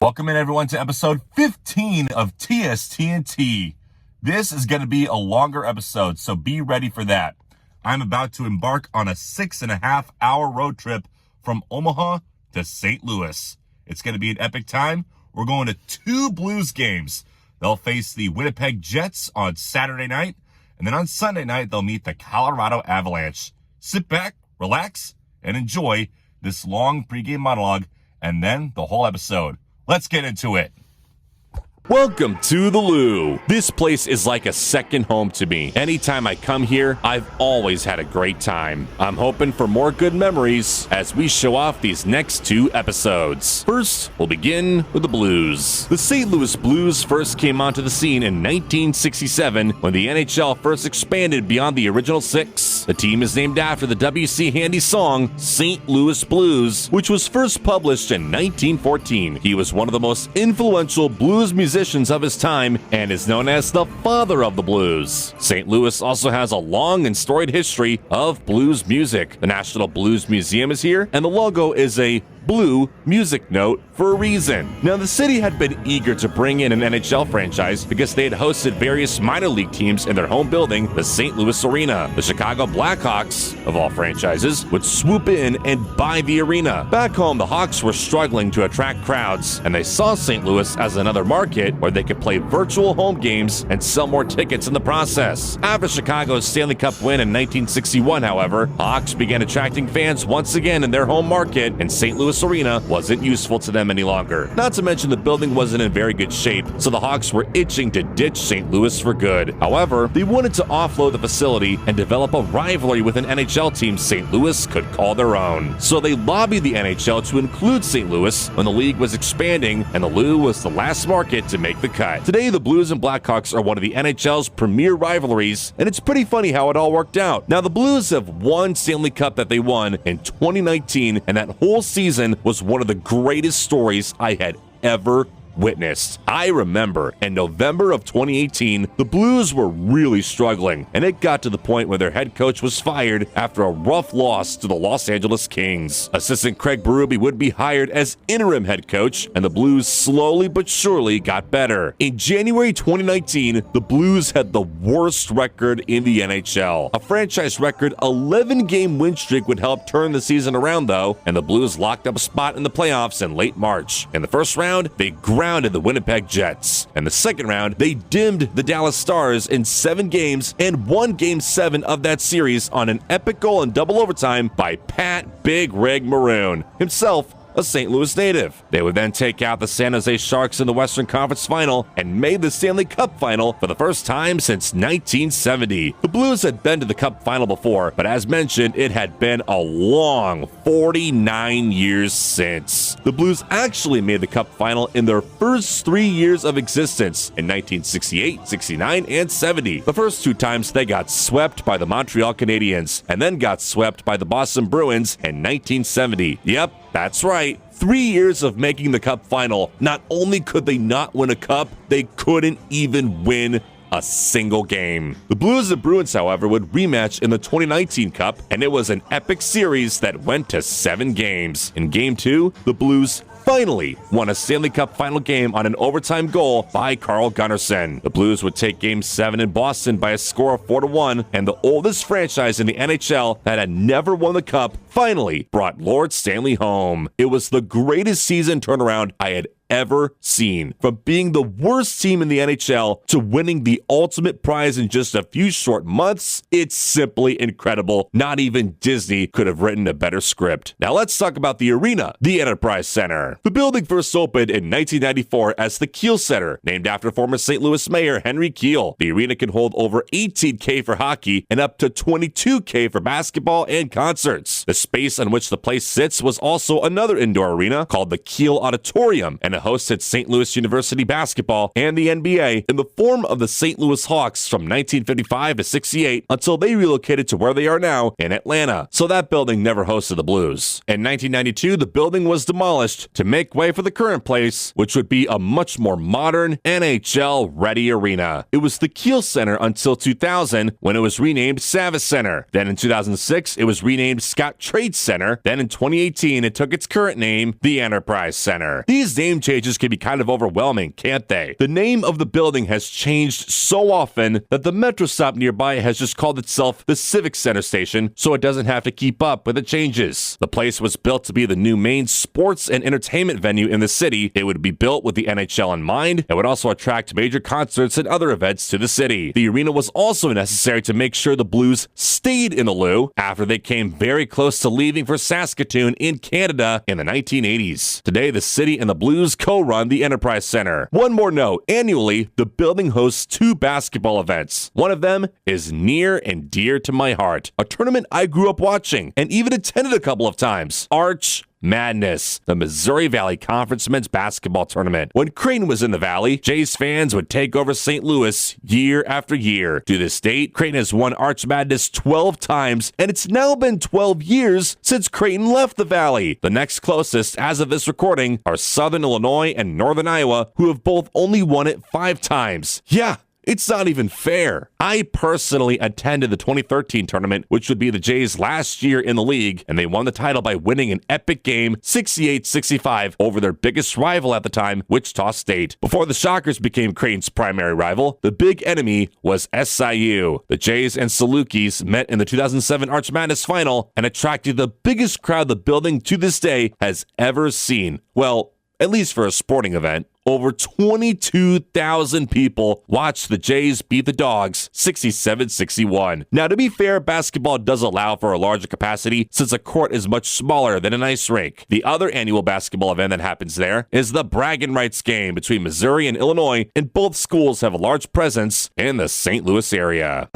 Welcome in everyone to episode 15 of TSTNT. This is going to be a longer episode, so be ready for that. I'm about to embark on a 6.5-hour road trip from Omaha to St. Louis. It's going to be an epic time. We're going to 2 Blues games. They'll face the Winnipeg Jets on Saturday night, and then on Sunday night, they'll meet the Colorado Avalanche. Sit back, relax, and enjoy this long pregame monologue, and then the whole episode. Let's get into it. Welcome to the Lou. This place is like a second home to me. Anytime I come here, I've always had a great time. I'm hoping for more good memories as we show off these next 2 episodes. First, we'll begin with the Blues. The St. Louis Blues first came onto the scene in 1967 when the NHL first expanded beyond the original 6. The team is named after the W.C. Handy song St. Louis Blues, which was first published in 1914. He was one of the most influential blues musicians of his time and is known as the father of the blues. St. Louis also has a long and storied history of blues music. The National Blues Museum is here, and the logo is a blue music note for a reason. Now, the city had been eager to bring in an NHL franchise because they had hosted various minor league teams in their home building, the St. Louis Arena. The Chicago Blackhawks, of all franchises, would swoop in and buy the arena. Back home, the Hawks were struggling to attract crowds, and they saw St. Louis as another market where they could play virtual home games and sell more tickets in the process. After Chicago's Stanley Cup win in 1961, however, Hawks began attracting fans once again in their home market, and St. Louis Arena wasn't useful to them any longer. Not to mention the building wasn't in very good shape, so the Hawks were itching to ditch St. Louis for good. However, they wanted to offload the facility and develop a rivalry with an NHL team St. Louis could call their own. So they lobbied the NHL to include St. Louis when the league was expanding, and the Lou was the last market to make the cut. Today, the Blues and Blackhawks are one of the NHL's premier rivalries, and it's pretty funny how it all worked out. Now, the Blues have one Stanley Cup that they won in 2019, and that whole season was one of the greatest stories I had ever witnessed. I remember in November of 2018, the Blues were really struggling, and it got to the point where their head coach was fired after a rough loss to the Los Angeles Kings. Assistant Craig Berube would be hired as interim head coach, and the Blues slowly but surely got better. In January 2019, the Blues had the worst record in the NHL. A franchise record 11-game win streak would help turn the season around, though, and the Blues locked up a spot in the playoffs in late March. In the first round, they grounded the Winnipeg Jets. In the second round, they dimmed the Dallas Stars in 7 games and won Game 7 of that series on an epic goal in double overtime by Pat Big Rig Maroon, himself a St. Louis native. They would then take out the San Jose Sharks in the Western Conference Final and made the Stanley Cup Final for the first time since 1970. The Blues had been to the Cup Final before, but as mentioned, it had been a long 49 years since. The Blues actually made the Cup Final in their first 3 years of existence in 1968, 69, and 70. The first 2 times they got swept by the Montreal Canadiens and then got swept by the Boston Bruins in 1970. Yep, that's right. 3 years of making the Cup Final. Not only could they not win a cup, they couldn't even win a single game. The Blues and Bruins, however, would rematch in the 2019 Cup, and it was an epic series that went to 7 games. In Game 2, the Blues finally won a Stanley Cup final game on an overtime goal by Carl Gunnarsson. The Blues would take Game 7 in Boston by a score of 4-1, and the oldest franchise in the NHL that had never won the Cup finally brought Lord Stanley home. It was the greatest season turnaround I had ever seen. From being the worst team in the NHL to winning the ultimate prize in just a few short months, it's simply incredible. Not even Disney could have written a better script. Now let's talk about the arena, the Enterprise Center. The building first opened in 1994 as the Kiel Center, named after former St. Louis Mayor Henry Kiel. The arena can hold over 18K for hockey and up to 22K for basketball and concerts. The space on which the place sits was also another indoor arena called the Kiel Auditorium, and it hosted St. Louis University basketball and the NBA in the form of the St. Louis Hawks from 1955 to 68 until they relocated to where they are now in Atlanta. So that building never hosted the Blues. In 1992, the building was demolished to make way for the current place, which would be a much more modern, NHL-ready arena. It was the Kiel Center until 2000, when it was renamed Savvis Center. Then in 2006, it was renamed Scott Trade Center. Then in 2018, it took its current name, the Enterprise Center. These name changes can be kind of overwhelming, can't they? The name of the building has changed so often that the metro stop nearby has just called itself the Civic Center Station, so it doesn't have to keep up with the changes. The place was built to be the new main sports and entertainment venue in the city. It would be built with the NHL in mind and would also attract major concerts and other events to the city. The arena was also necessary to make sure the Blues stayed in the Lou after they came very close to leaving for Saskatoon in Canada in the 1980s. Today, the city and the Blues co-run the Enterprise Center. One more note, annually, the building hosts 2 basketball events. One of them is near and dear to my heart, a tournament I grew up watching and even attended a couple of times. Arch Madness, the Missouri Valley Conference men's basketball tournament. When Creighton was in the Valley, Jays fans would take over St. Louis year after year. To this date, Creighton has won Arch Madness 12 times, and it's now been 12 years since Creighton left the Valley. The next closest, as of this recording, are Southern Illinois and Northern Iowa, who have both only won it 5 times. Yeah, it's not even fair. I personally attended the 2013 tournament, which would be the Jays' last year in the league, and they won the title by winning an epic game 68-65 over their biggest rival at the time, Wichita State. Before the Shockers became Creighton's primary rival, the big enemy was SIU. The Jays and Salukis met in the 2007 Arch Madness final and attracted the biggest crowd the building to this day has ever seen. Well, at least for a sporting event. Over 22,000 people watched the Jays beat the Dogs 67-61. Now, to be fair, basketball does allow for a larger capacity since a court is much smaller than an ice rink. The other annual basketball event that happens there is the bragging rights game between Missouri and Illinois, and both schools have a large presence in the St. Louis area.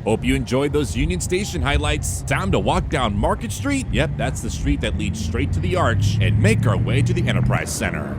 Hope you enjoyed those Union Station highlights. Time to walk down Market Street. Yep, that's the street that leads straight to the Arch, and make our way to the Enterprise Center.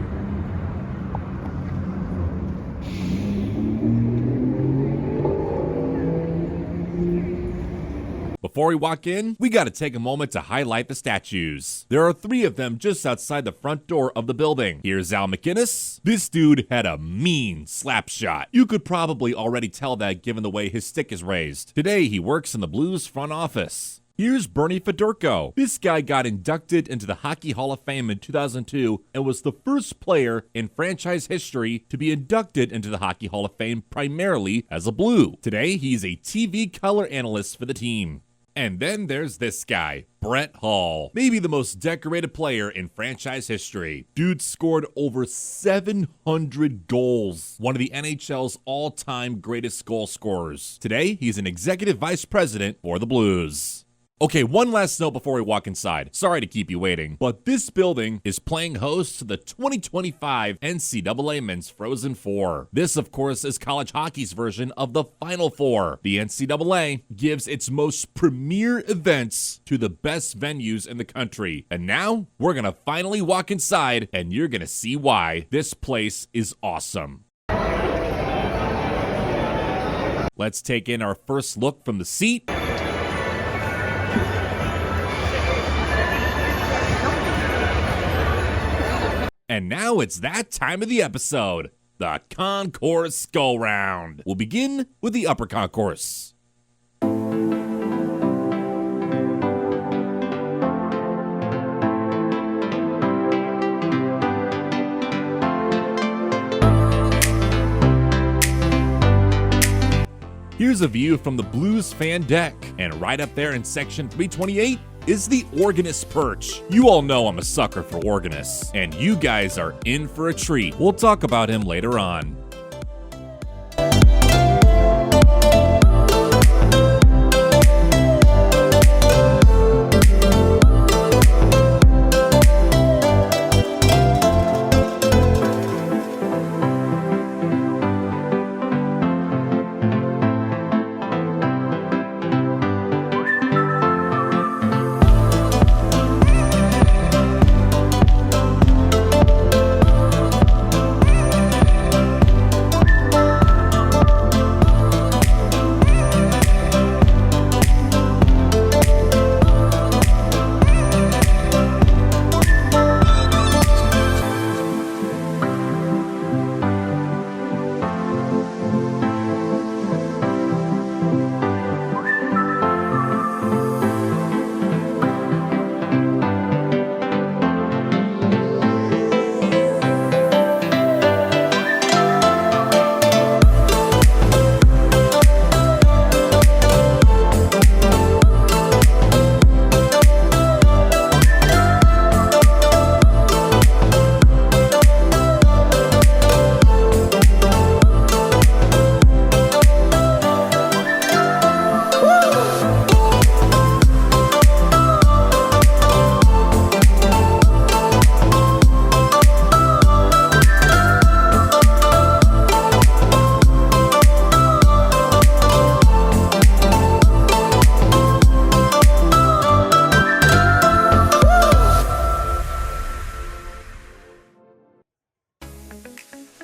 Before we walk in, we gotta take a moment to highlight the statues. There are 3 of them just outside the front door of the building. Here's Al McInnes. This dude had a mean slap shot. You could probably already tell that given the way his stick is raised. Today, he works in the Blues front office. Here's Bernie Federko. This guy got inducted into the Hockey Hall of Fame in 2002 and was the first player in franchise history to be inducted into the Hockey Hall of Fame primarily as a Blue. Today, he's a TV color analyst for the team. And then there's this guy, Brett Hull. Maybe the most decorated player in franchise history. Dude scored over 700 goals. One of the NHL's all-time greatest goal scorers. Today, he's an executive vice president for the Blues. Okay, one last note before we walk inside. Sorry to keep you waiting, but this building is playing host to the 2025 NCAA Men's Frozen Four. This, of course, is college hockey's version of the Final Four. The NCAA gives its most premier events to the best venues in the country. And now, we're gonna finally walk inside, and you're gonna see why. This place is awesome. Let's take in our first look from the seat. And now it's that time of the episode, the Concourse Go Round. We'll begin with the upper concourse. Here's a view from the Blues fan deck, and right up there in section 328 is the organist perch. You all know I'm a sucker for organists, and you guys are in for a treat. We'll talk about him later on.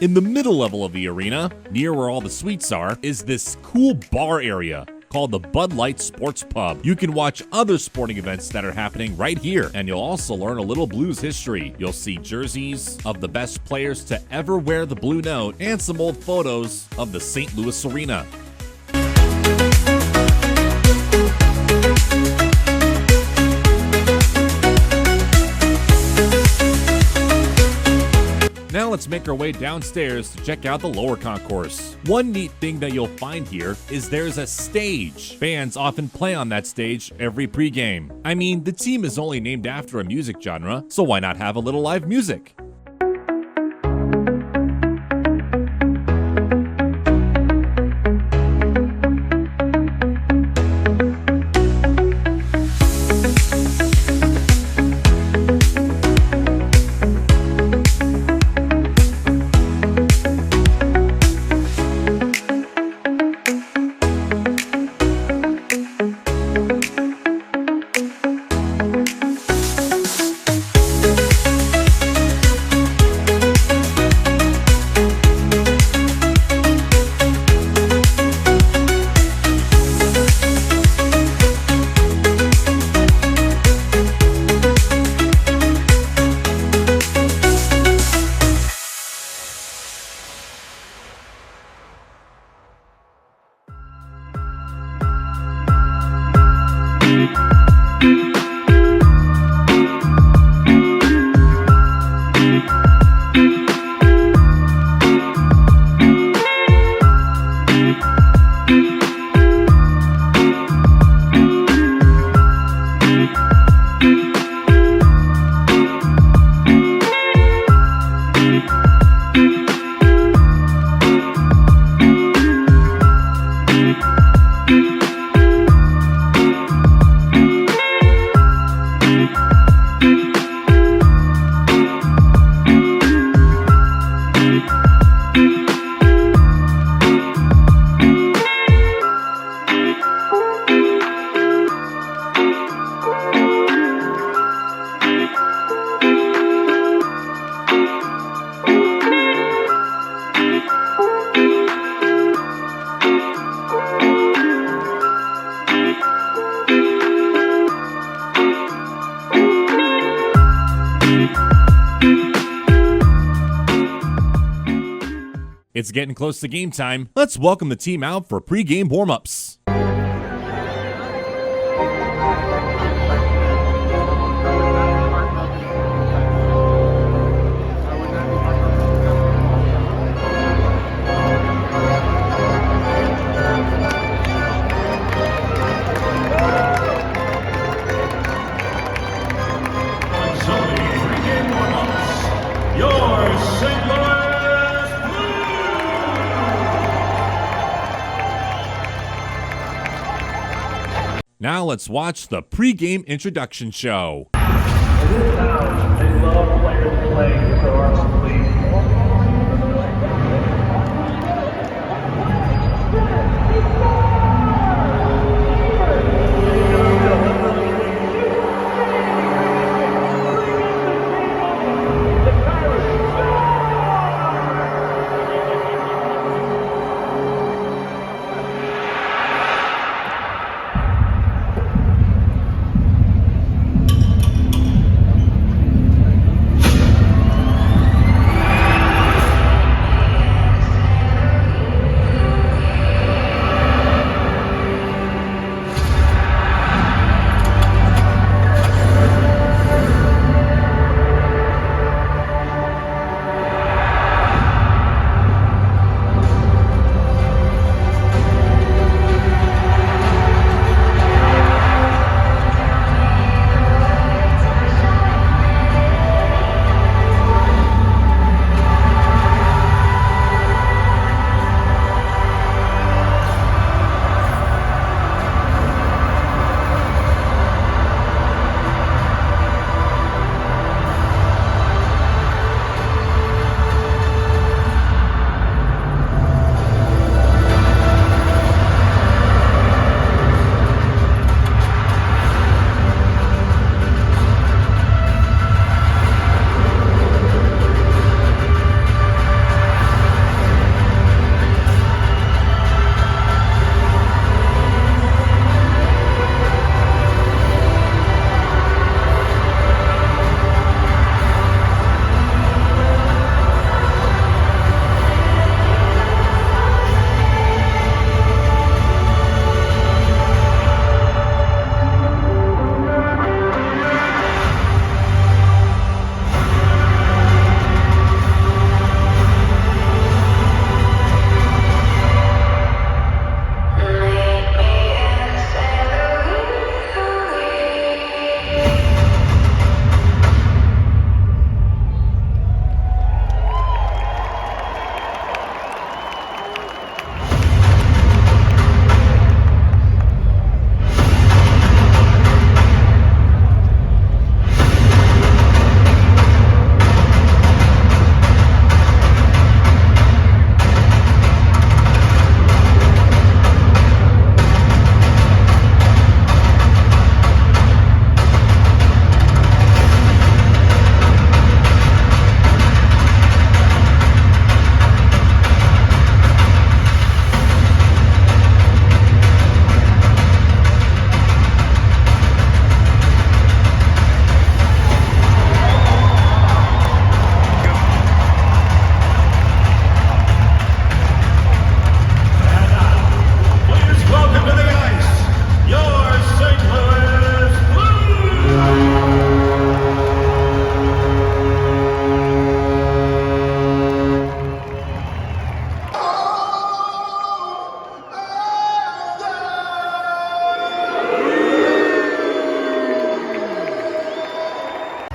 In the middle level of the arena, near where all the suites are, is this cool bar area called the Bud Light Sports Pub. You can watch other sporting events that are happening right here, and you'll also learn a little Blues history. You'll see jerseys of the best players to ever wear the blue note, and some old photos of the St. Louis Arena. Now let's make our way downstairs to check out the lower concourse. One neat thing that you'll find here is there's a stage. Fans often play on that stage every pregame. I mean, the team is only named after a music genre, so why not have a little live music? It's getting close to game time. Let's welcome the team out for pregame warm-ups. Now let's watch the pregame introduction show. They love players playing, so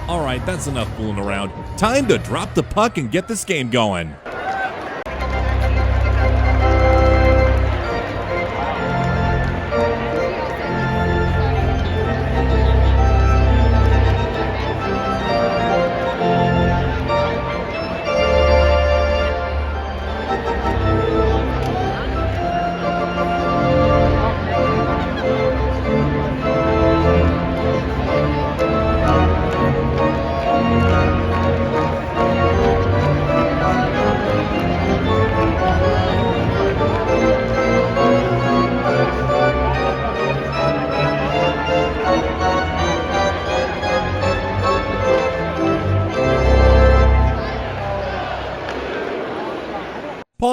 All right, that's enough fooling around. Time to drop the puck and get this game going.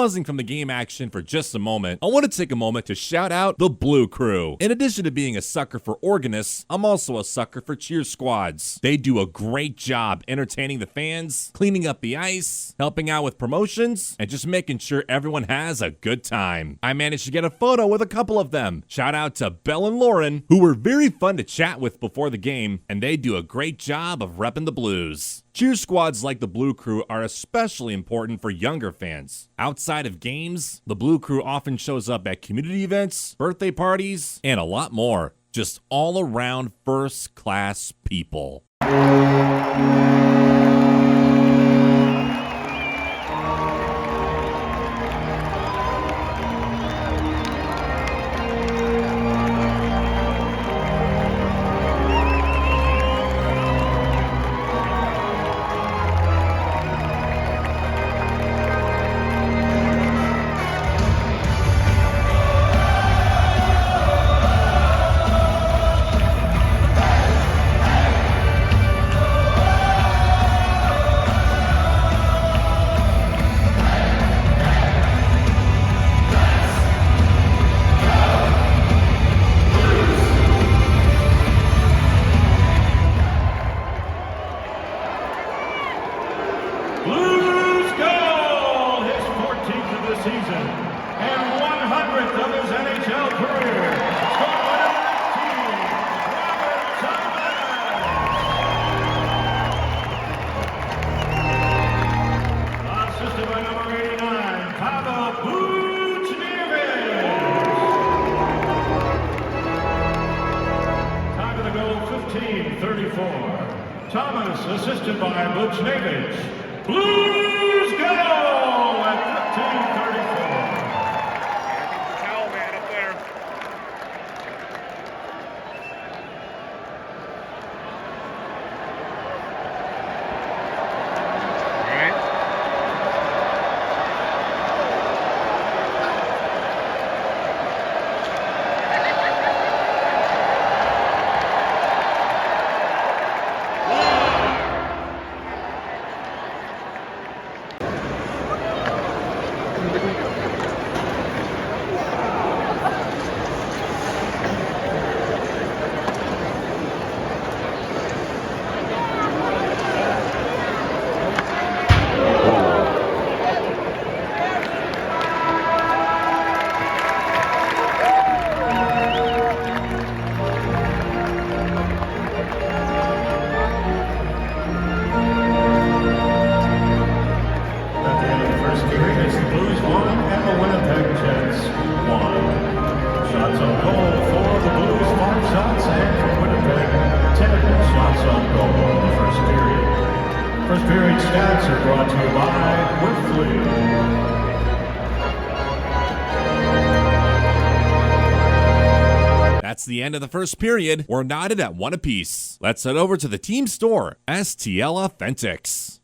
Pausing from the game action for just a moment, I want to take a moment to shout out the Blue Crew. In addition to being a sucker for organists, I'm also a sucker for cheer squads. They do a great job entertaining the fans, cleaning up the ice, helping out with promotions, and just making sure everyone has a good time. I managed to get a photo with a couple of them. Shout out to Belle and Lauren, who were very fun to chat with before the game, and they do a great job of repping the Blues. Cheer squads like the Blue Crew are especially important for younger fans. Outside of games, the Blue Crew often shows up at community events, birthday parties, and a lot more. Just all around first-class people. Thomas, assisted by Buchnevich. Blues go at 15:34. Towel man up there. All right. First period stats are brought to you by Whitfleet. That's the end of the first period. We're knotted at 1 apiece. Let's head over to the team store, STL Authentics.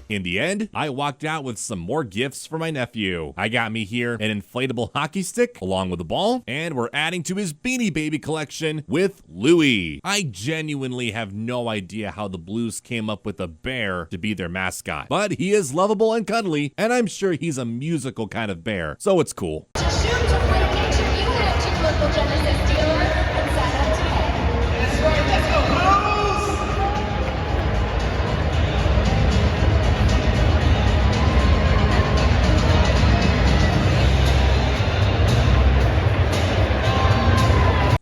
In the end, I walked out with some more gifts for my nephew. I got me here an inflatable hockey stick along with a ball, and we're adding to his Beanie Baby collection with Louie. I genuinely have no idea how the Blues came up with a bear to be their mascot, but he is lovable and cuddly, and I'm sure he's a musical kind of bear, so it's cool. To shoot to win, get your unit to local Genesis dealer and sign up today. That's right, let's go Blues!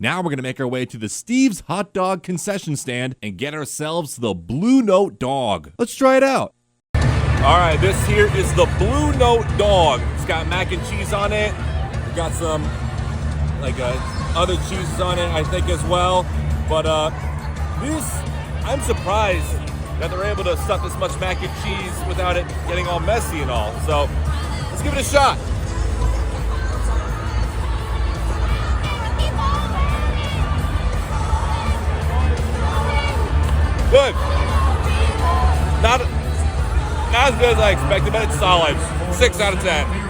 Now we're gonna make our way to the Steve's Hot Dog concession stand and get ourselves the Blue Note Dog. Let's try it out. All right, this here is the Blue Note Dog. It's got mac and cheese on it. We got some other cheeses on it, I think, as well. But this, I'm surprised that they're able to stuff this much mac and cheese without it getting all messy and all. So let's give it a shot. Good. Not as good as I expected, but it's solid. 6 out of 10.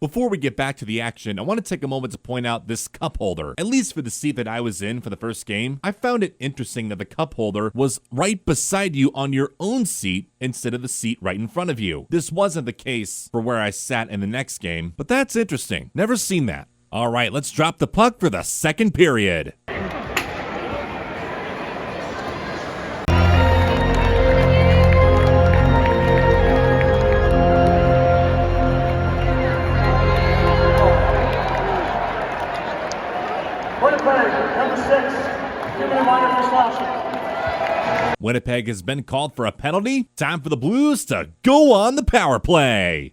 Before we get back to the action, I want to take a moment to point out this cup holder. At least for the seat that I was in for the first game, I found it interesting that the cup holder was right beside you on your own seat instead of the seat right in front of you. This wasn't the case for where I sat in the next game, but that's interesting. Never seen that. All right, let's drop the puck for the second period. Winnipeg has been called for a penalty. Time for the Blues to go on the power play.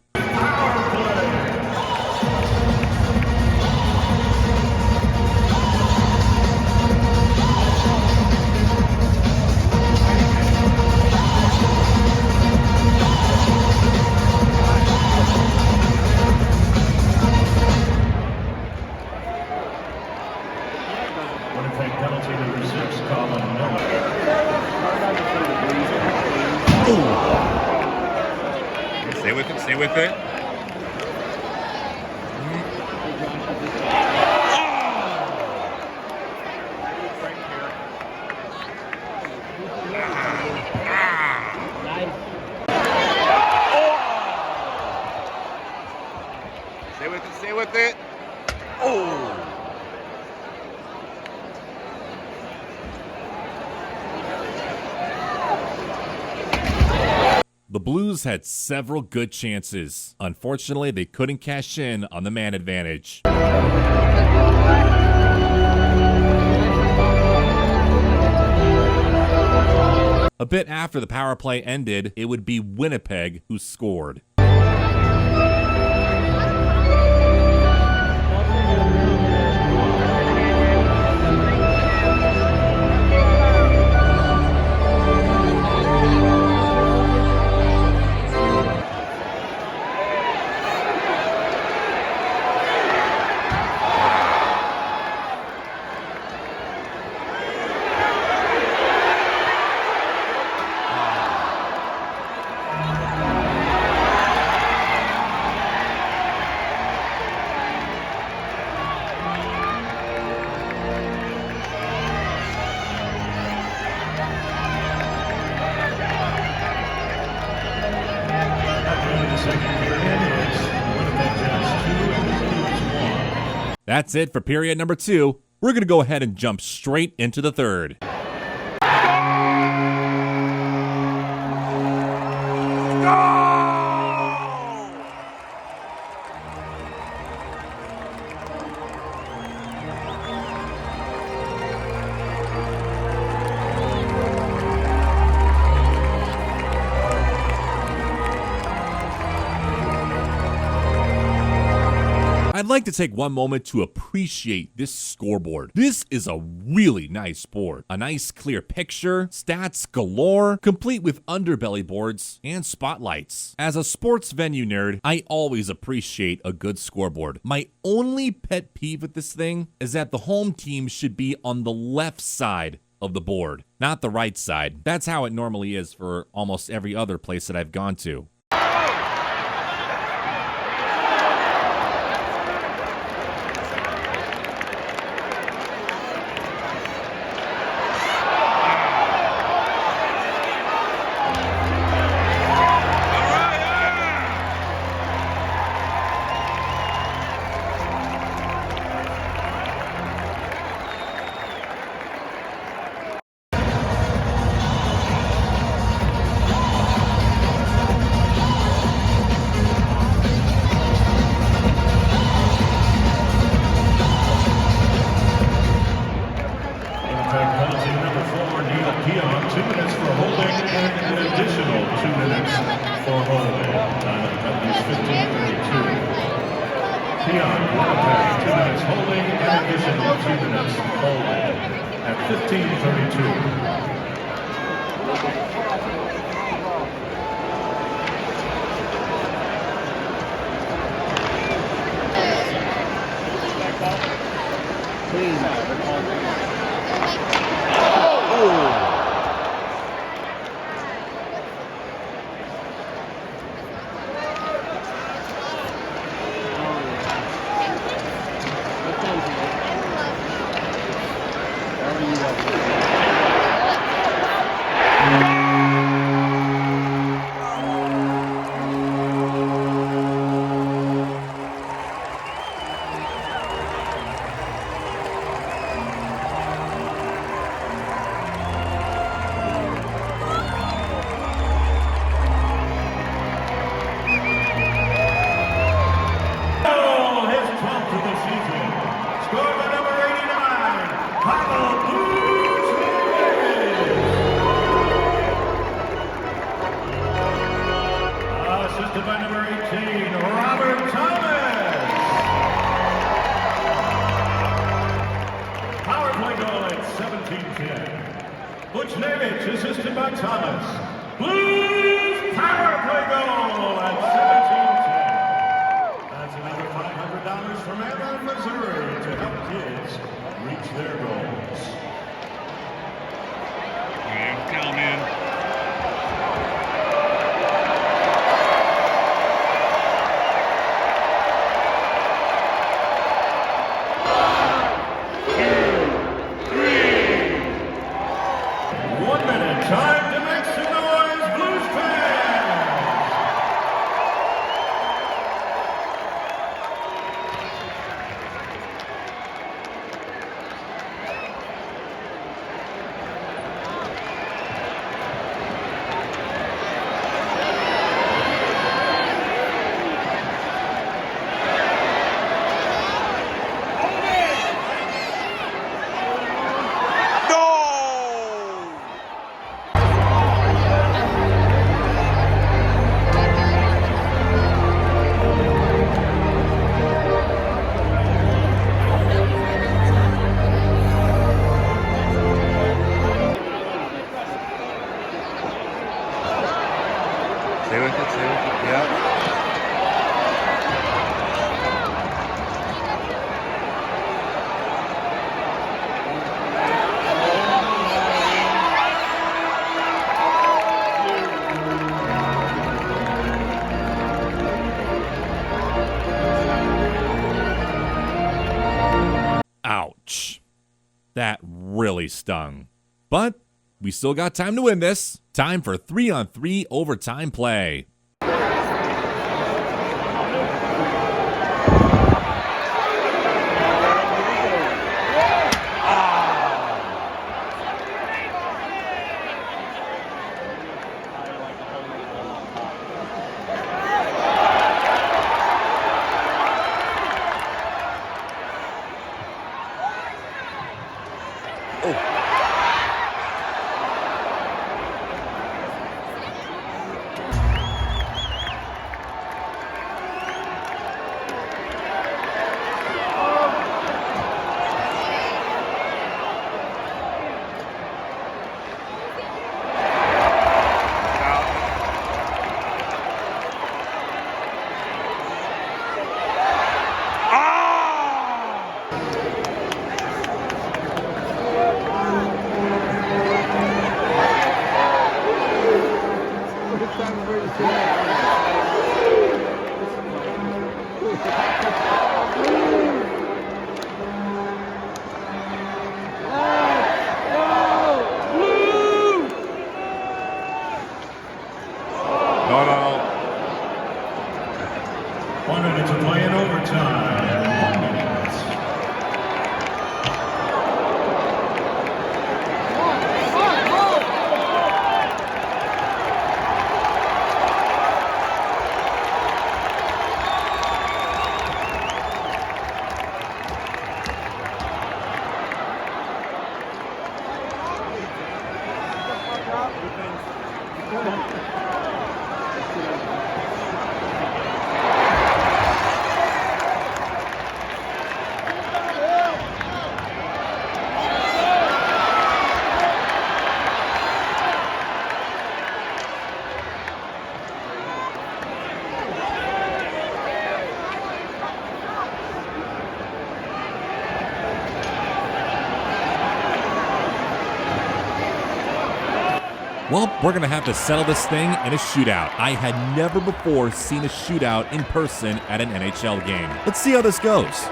Winnipeg penalty number 6, Colin Miller. Stay with it, stay with it. Stay with it, stay with it. Oh! The Blues had several good chances. Unfortunately, they couldn't cash in on the man advantage. A bit after the power play ended, it would be Winnipeg who scored. That's it for period number 2. We're going to go ahead and jump straight into the third. I'd like to take one moment to appreciate this scoreboard. This is a really nice board. A nice clear picture, stats galore, complete with underbelly boards and spotlights. As a sports venue nerd, I always appreciate a good scoreboard. My only pet peeve with this thing is that the home team should be on the left side of the board, not the right side. That's how it normally is for almost every other place that I've gone to. Winnipeg, 2 minutes holding, and additional 2 minutes holding at 15:32. Assisted by number 18, Robert Thomas. Power play goal at 17-10. Butch Navich, assisted by Thomas. Blues power play goal at 17-10. That's another $500 from Atlanta, Missouri to help kids reach their goals. Yeah, come in. Time to make some noise, Blues fans! Stay with it, yeah. Ouch. That really stung. But we still got time to win this. Time for 3-on-3 overtime play. No. 1 minute to play in overtime. 1 minute. Well, we're going to have to settle this thing in a shootout. I had never before seen a shootout in person at an NHL game. Let's see how this goes.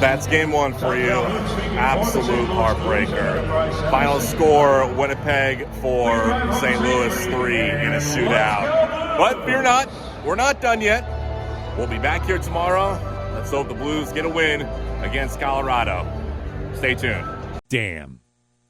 That's game one for you. Absolute heartbreaker. Final score, Winnipeg 4, St. Louis 3 in a shootout. But fear not, we're not done yet. We'll be back here tomorrow. Let's hope the Blues get a win against Colorado. Stay tuned. Damn,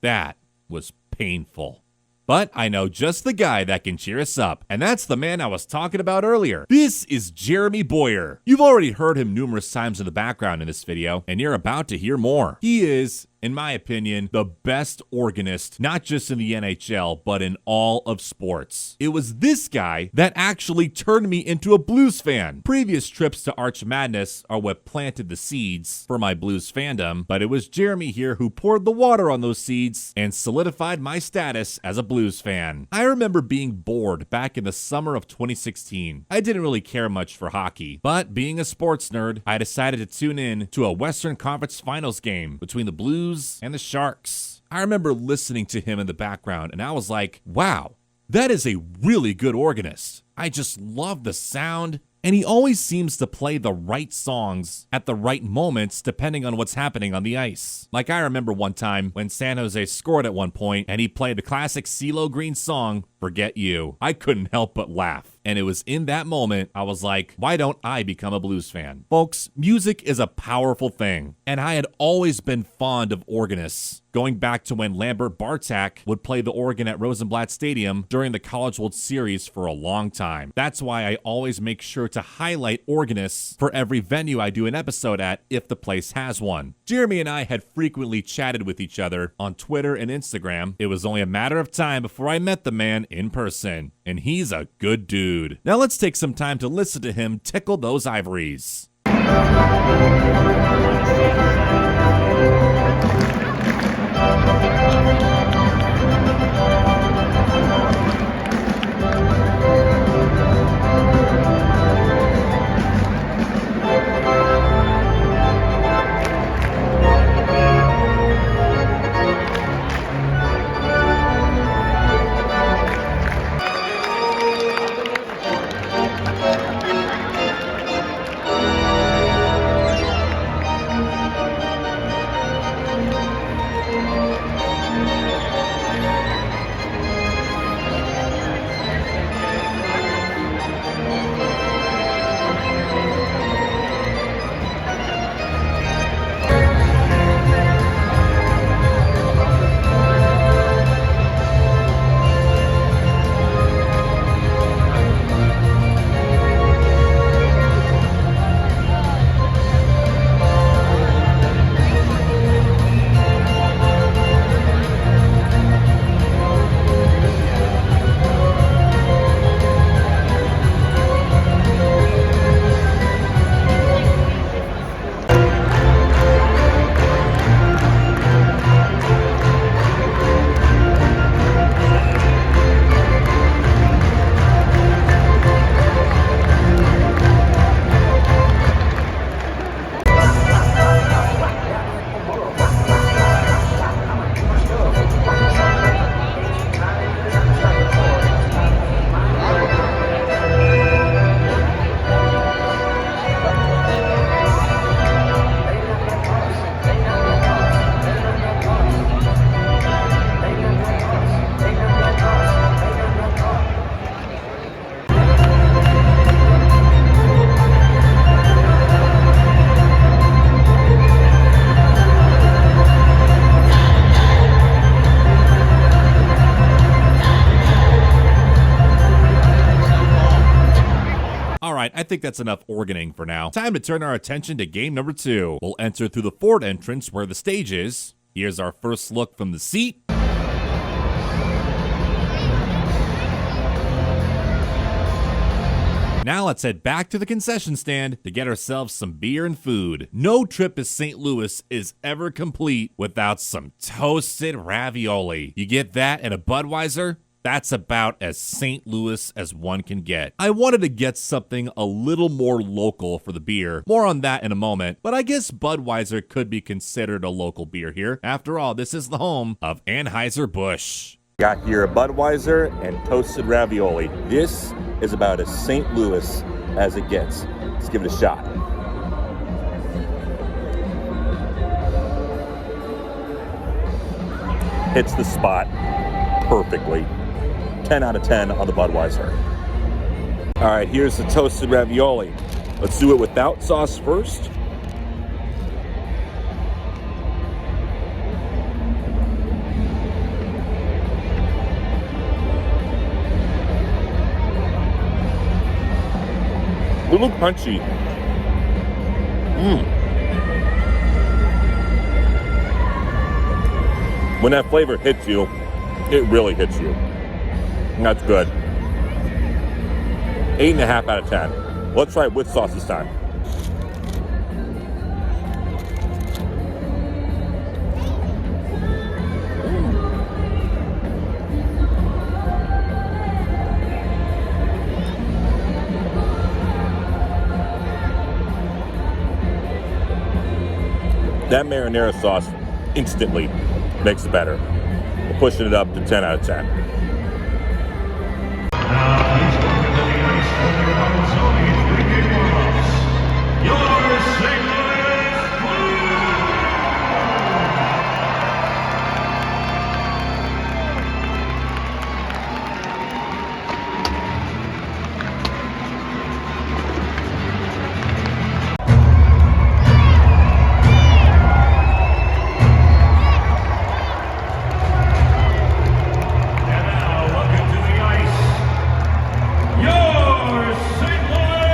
that was painful. But I know just the guy that can cheer us up, and that's the man I was talking about earlier. This is Jeremy Boyer. You've already heard him numerous times in the background in this video, and you're about to hear more. He is, in my opinion, the best organist, not just in the NHL, but in all of sports. It was this guy that actually turned me into a blues fan. Previous trips to Arch Madness are what planted the seeds for my blues fandom, but it was Jeremy here who poured the water on those seeds and solidified my status as a blues fan. I remember being bored back in the summer of 2016. I didn't really care much for hockey, but being a sports nerd, I decided to tune in to a Western Conference Finals game between the Blues and the Sharks. I remember listening to him in the background and I was like, wow, that is a really good organist. I just love the sound. And he always seems to play the right songs at the right moments depending on what's happening on the ice. Like I remember one time when San Jose scored at one point and he played the classic CeeLo Green song, Forget You. I couldn't help but laugh. And it was in that moment I was like, why don't I become a blues fan? Folks, music is a powerful thing. And I had always been fond of organists, going back to when Lambert Bartak would play the organ at Rosenblatt Stadium during the College World Series for a long time. That's why I always make sure to highlight organists for every venue I do an episode at if the place has one. Jeremy and I had frequently chatted with each other on Twitter and Instagram. It was only a matter of time before I met the man in person, and he's a good dude. Now let's take some time to listen to him tickle those ivories. think that's enough organing for now. Time to turn our attention to game number 2. We'll enter through the forward entrance where the stage is. Here's our first look from the seat. Now let's head back to the concession stand to get ourselves some beer and food. No trip to St. Louis is ever complete without some toasted ravioli. You get that and a Budweiser? That's about as St. Louis as one can get. I wanted to get something a little more local for the beer. More on that in a moment, but I guess Budweiser could be considered a local beer here. After all, this is the home of Anheuser-Busch. Got here a Budweiser and toasted ravioli. This is about as St. Louis as it gets. Let's give it a shot. Hits the spot perfectly. 10 out of 10 on the Budweiser. All right, here's the toasted ravioli. Let's do it without sauce first. A little crunchy. When that flavor hits you, it really hits you. And that's good. 8.5 out of 10. Let's try it with sauce this time. That marinara sauce instantly makes it better. We're pushing it up to 10 out of 10. Now, please welcome to the ice for your opponents only in pregame warm-ups. Your St. Louis Blues! And now, welcome to the ice, your St. Louis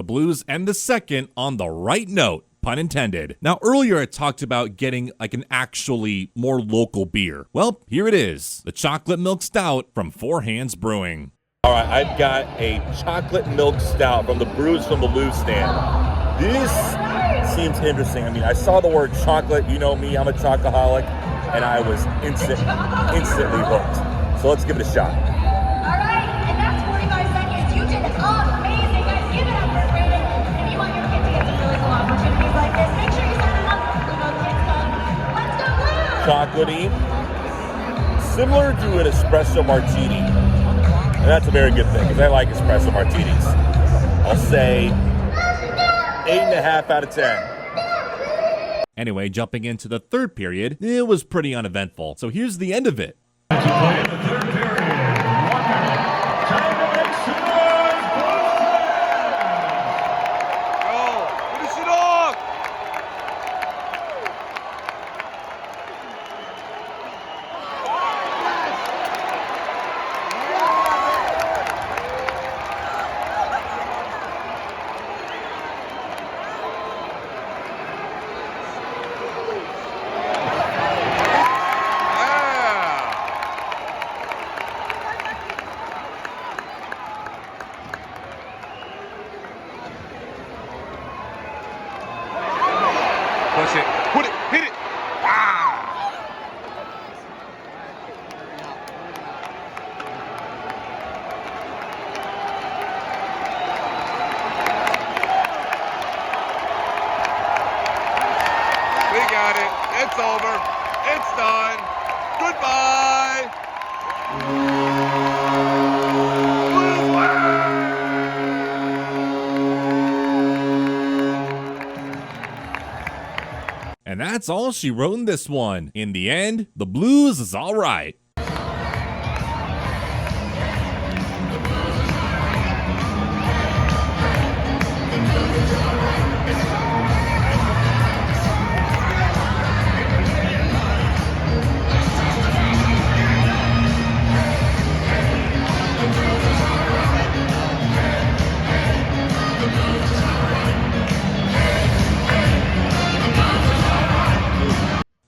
Blues end the second on the right note. Pun intended. Now, earlier I talked about getting like an actually more local beer. Well, here it is. The Chocolate Milk Stout from Four Hands Brewing. All right, I've got a chocolate milk stout from the Brews from the Lou stand. This seems interesting. I mean, I saw the word chocolate. You know me, I'm a chocoholic, and I was instantly hooked. So let's give it a shot. All right, and that's 45 seconds. You did amazing, guys. Give it up for Brayden. If you want your kid to get some really cool opportunities like this, make sure you sign them up. You know, Kids Club. Let's go Blue! Chocolatey, similar to an espresso martini. And that's a very good thing, because I like espresso martinis. I'll say 8.5 out of 10. Anyway, jumping into the third period, it was pretty uneventful. So here's the end of it. To play in the third period, 1 minute. Time to make some noise, Blues! Go! Finish it off! Push it. Put it. Hit it. Wow. We got it. It's over. It's done. Goodbye. Blues win. And that's all she wrote in this one. In the end, the Blues is all right.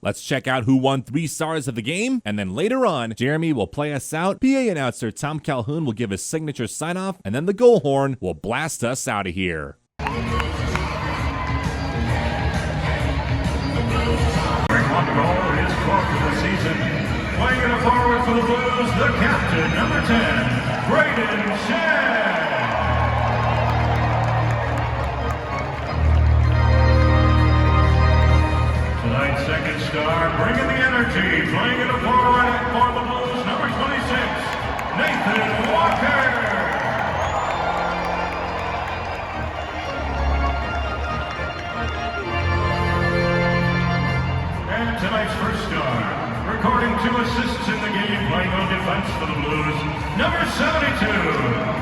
Let's check out who won 3 stars of the game, and then later on, Jeremy will play us out, PA announcer Tom Calhoun will give his signature sign-off, and then the goal horn will blast us out of here. One goal, his 12th of the season. Playing in a forward for the Blues, the captain, number 10, Brayden Shan. Tonight's second star, bringing the energy, playing in a forward for the Blues, number 26, Nathan Walker. And tonight's first star, recording 2 assists in the game, playing on defense for the Blues, number 72,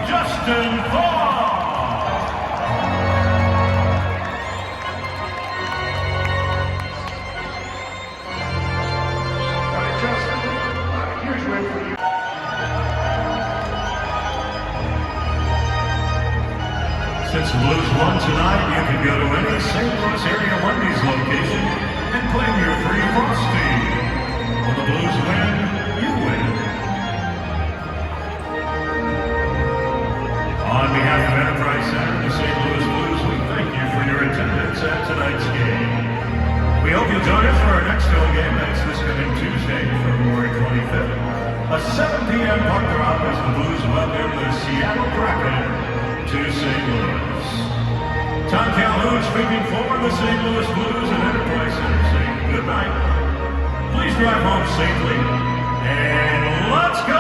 Justin Fall. Since the Blues won tonight, you can go to any St. Louis area Wendy's location and claim your free Frosty. When the Blues win, you win. On behalf of Enterprise Center and the St. Louis Blues, we thank you for your attendance at tonight's game. We hope you'll join us for our next home game. That's this coming Tuesday, February 25th. A 7 p.m. puck drop as the Blues welcome the Seattle Kraken to St. Louis. Tom Calhoun speaking for the St. Louis Blues and Enterprise Center saying good night. Please drive home safely, and let's go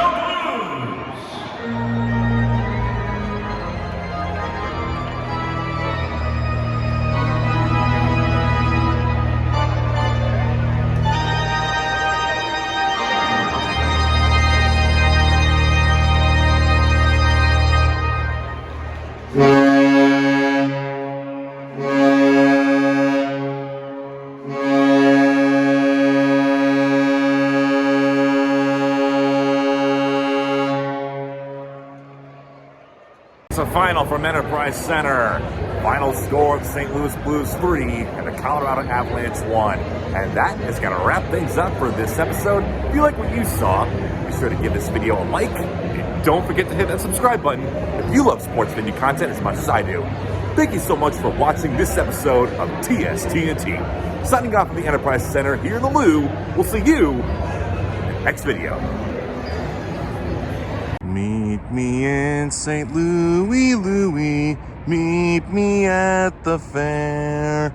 Blues! final from Enterprise Center. Final score of the St. Louis Blues 3 and the Colorado Avalanche 1. And that is going to wrap things up for this episode. If you like what you saw, be sure to give this video a like. And don't forget to hit that subscribe button if you love sports venue content as much as I do. Thank you so much for watching this episode of TSTNT. Signing off from the Enterprise Center here in the Lou. We'll see you in the next video. Meet me in St. Louis, Louis. Meet me at the fair.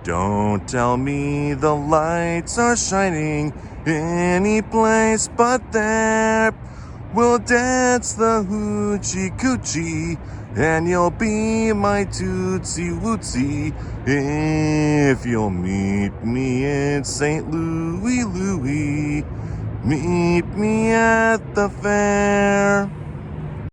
Don't tell me the lights are shining any place but there. We'll dance the hoochie coochie, and you'll be my tootsie wootsie if you'll meet me in St. Louis, Louis. Meet me at the fair.